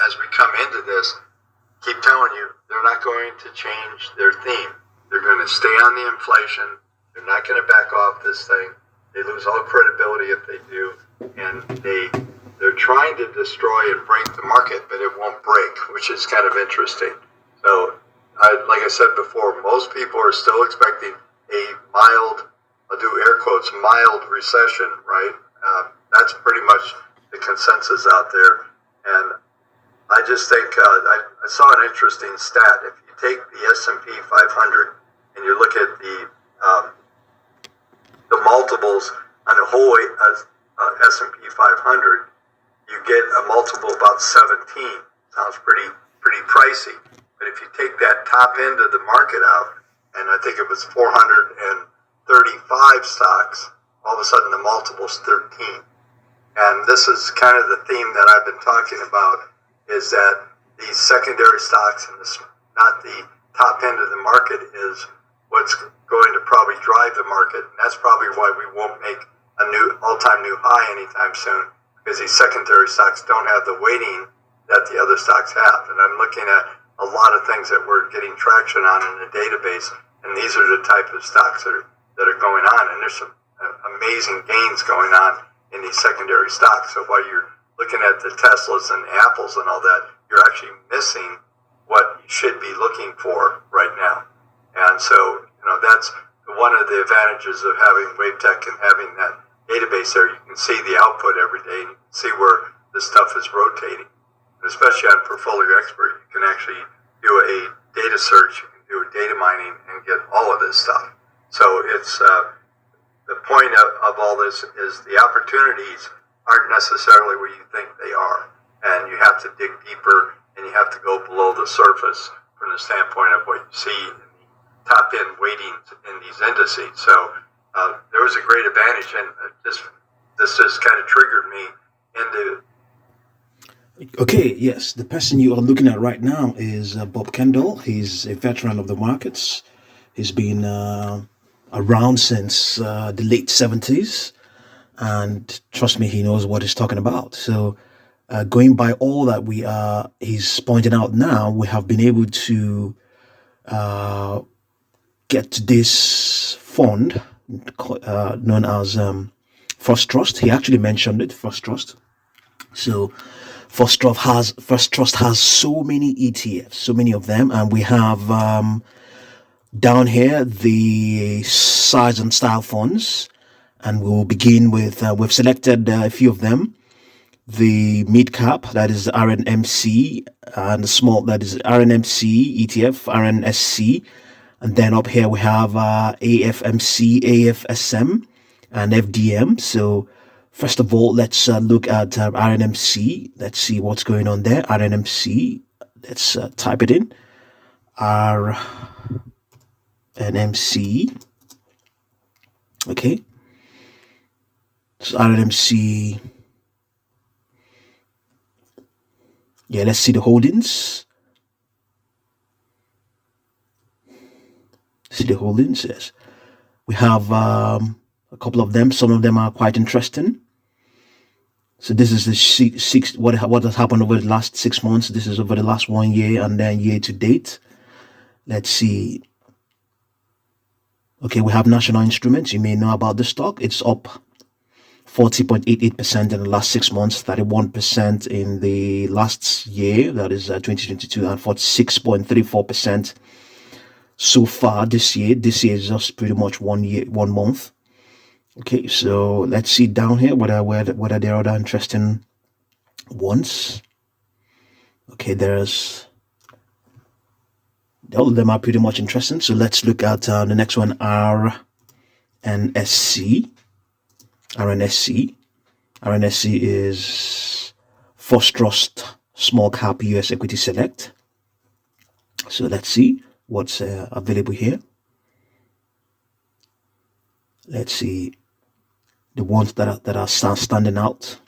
as we come into this, keep telling you, they're not going to change their theme. They're going to stay on the inflation. They're not going to back off this thing. They lose all credibility if they do, and they're trying to destroy and break the market, but it won't break, which is kind of interesting. So, like I said before, most people are still expecting a mild, I'll do air quotes, mild recession, right? That's pretty much the consensus out there. And I just think I saw an interesting stat. If you take the S&P 500 and you look at the multiples on the whole S&P 500, you get a multiple about 17. Sounds pretty pricey. But if you take that top end of the market out, and I think it was 435 stocks, all of a sudden the multiple's 13. And this is kind of the theme that I've been talking about, is that these secondary stocks and not the top end of the market is what's going to probably drive the market. And that's probably why we won't make a new all-time new high anytime soon, because these secondary stocks don't have the weighting that the other stocks have. And I'm looking at a lot of things that we're getting traction on in the database, and these are the type of stocks that are going on. And there's some amazing gains going on in these secondary stocks. So while you're looking at the Teslas and the Apples and all that, you're actually missing what you should be looking for right now. And so, that's one of the advantages of having WaveTech and having that database there. You can see the output every day, and you can see where this stuff is rotating. And especially on Portfolio Expert, you can actually do a data search, you can do a data mining, and get all of this stuff. So it's the point of all this is the opportunities aren't necessarily where you think they are. And you have to dig deeper, and you have to go below the surface from the standpoint of what you see in the top end weightings in these indices. So there was a great advantage, and this just kind of triggered me into. Okay, yes, the person you are looking at right now is Bob Kendall. He's a veteran of the markets. He's been around since the late 70s, and trust me, he knows what he's talking about. So going by all that he's pointing out now, we have been able to get to this fund known as First Trust. He actually mentioned it, First Trust. So First Trust has so many ETFs, so many of them, and we have down here the size and style funds, and we'll begin with we've selected a few of them. The mid cap, that is RNMC, and the small, that is RNMC ETF, RNSC, and then up here we have AFMC, AFSM, and FDM. So first of all, let's look at RNMC. Let's see what's going on there. RNMC, let's type it in. RNMC. Okay. So RNMC. Yeah, let's see the holdings. See the holdings, yes. We have a couple of them. Some of them are quite interesting. So this is the what has happened over the last 6 months. This is over the last 1 year and then year to date. Let's see. Okay, we have National Instruments. You may know about the stock. It's up 40.88% in the last 6 months, 31% in the last year, that is 2022, and 46.34% so far this year. This year is just pretty much 1 month. Okay, so let's see down here what are there other interesting ones. Okay, all of them are pretty much interesting. So let's look at the next one, RNSC. RNSC is First Trust Small Cap US Equity Select. So let's see what's available here. Let's see the ones that are standing out.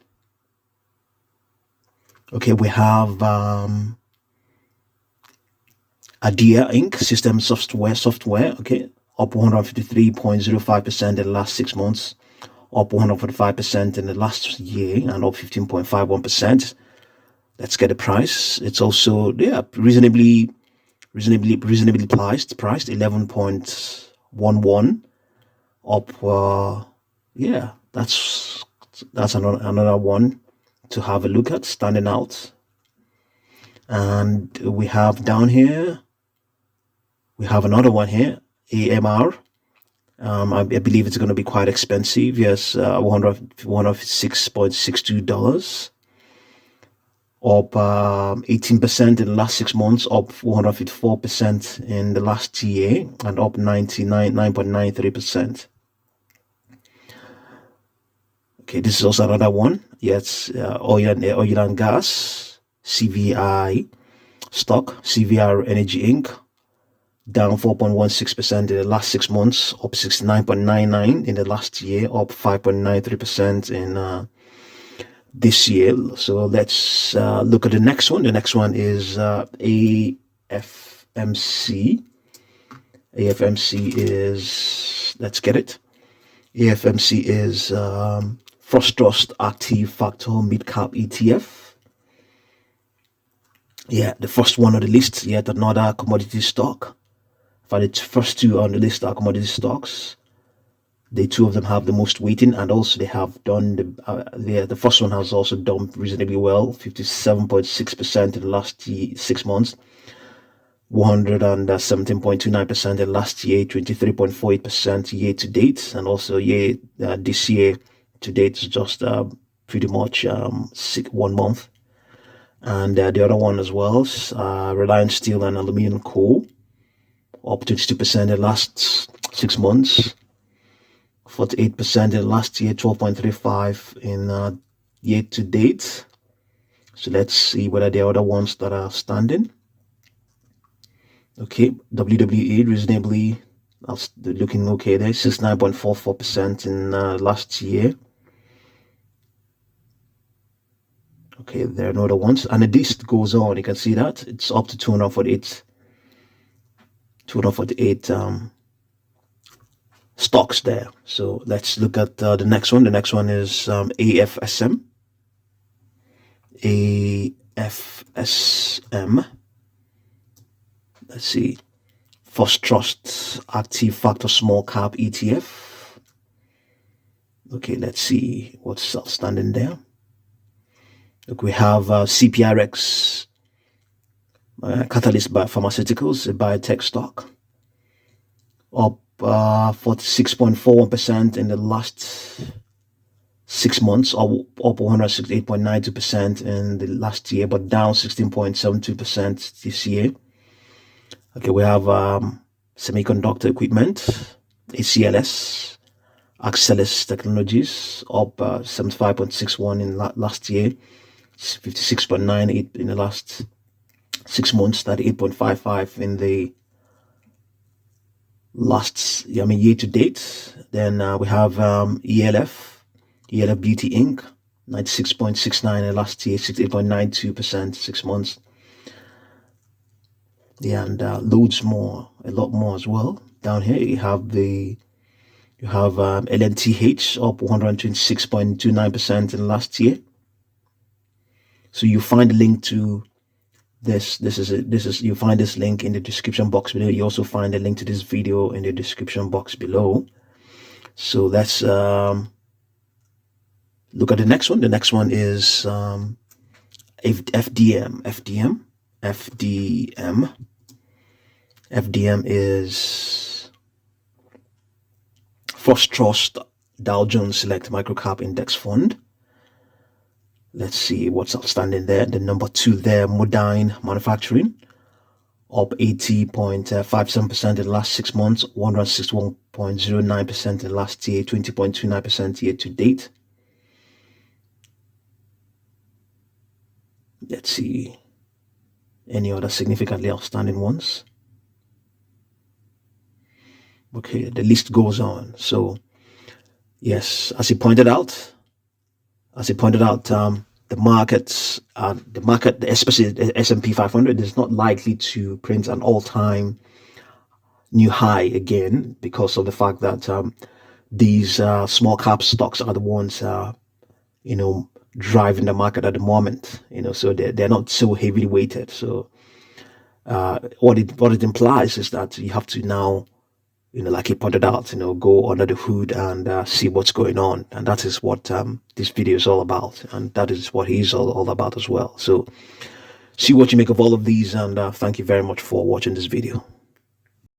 Okay, we have Adia Inc. System Software. Okay, up 153.05% in the last 6 months. Up 145% in the last year, and up 15.51% Let's get the price. It's also, yeah, reasonably priced 11.11, up. Yeah, that's another one to have a look at, standing out. And we have down here, we have another one here, AMR. I believe it's going to be quite expensive. Yes, $106.62, up 18% in the last 6 months, up 154% in the last year, and up 9.93%. Okay, this is also another one. Yes, oil and gas, CVI stock, CVR Energy Inc., down 4.16% in the last 6 months, up 69.99 in the last year, up 5.93% in this year. So let's look at the next one. The next one is AFMC. AFMC is, let's get it. AFMC is First Trust Active Factor Mid Cap ETF. Yeah, the first one on the list, yet another commodity stock. For the first two on the list are commodity stocks. The two of them have the most weighting, and also they have done the first one has also done reasonably well, 57.6% in the last 6 months, 117.29% in the last year, 23.48% year to date, and also this year to date is just pretty much 1 month. And the other one as well, Reliance Steel and Aluminum Coal, up 22% in the last 6 months, 48% in the last year, 12.35 in year to date. So let's see whether there are other ones that are standing. Okay, WWE reasonably looking okay there, 69.44% in last year. Okay, there are no other ones, and the list goes on. You can see that it's up to 248 stocks there. So let's look at the next one. The next one is AFSM. AFSM. Let's see. First Trust Active Factor Small Cap ETF. Okay, let's see what's outstanding there. Look, we have CPRX, Catalyst Pharmaceuticals, a biotech stock, up 46.41% in the last 6 months, up 168.92% in the last year, but down 16.72% this year. Okay, we have semiconductor equipment, ACLS, Axcelis Technologies, up 75.61 in last year, 56.98 in the last 6 months, 38.55 in the last, year to date. Then we have ELF Beauty Inc., 96.69 in the last year, 68.92%, 6 months. Yeah, and loads more, a lot more as well. Down here you have LNTH up 126.29% in the last year. So you find the link to this. You find this link in the description box below. You also find a link to this video in the description box below. So let's look at the next one. The next one is FDM. FDM is First Trust Dow Jones Select Microcap Index Fund. Let's see what's outstanding there. The number 2 there, Modine Manufacturing, up 80.57% in the last 6 months, 161.09% in the last year, 20.29% year to date. Let's see any other significantly outstanding ones. Okay, the list goes on. So yes, as he pointed out, the market, especially the S&P 500, is not likely to print an all-time new high again because of the fact that these small cap stocks are the ones, driving the market at the moment. So they're not so heavily weighted. So what it implies is that you have to now, like he pointed out, go under the hood and see what's going on. And that is what this video is all about. And that is what he's all about as well. So see what you make of all of these. And thank you very much for watching this video.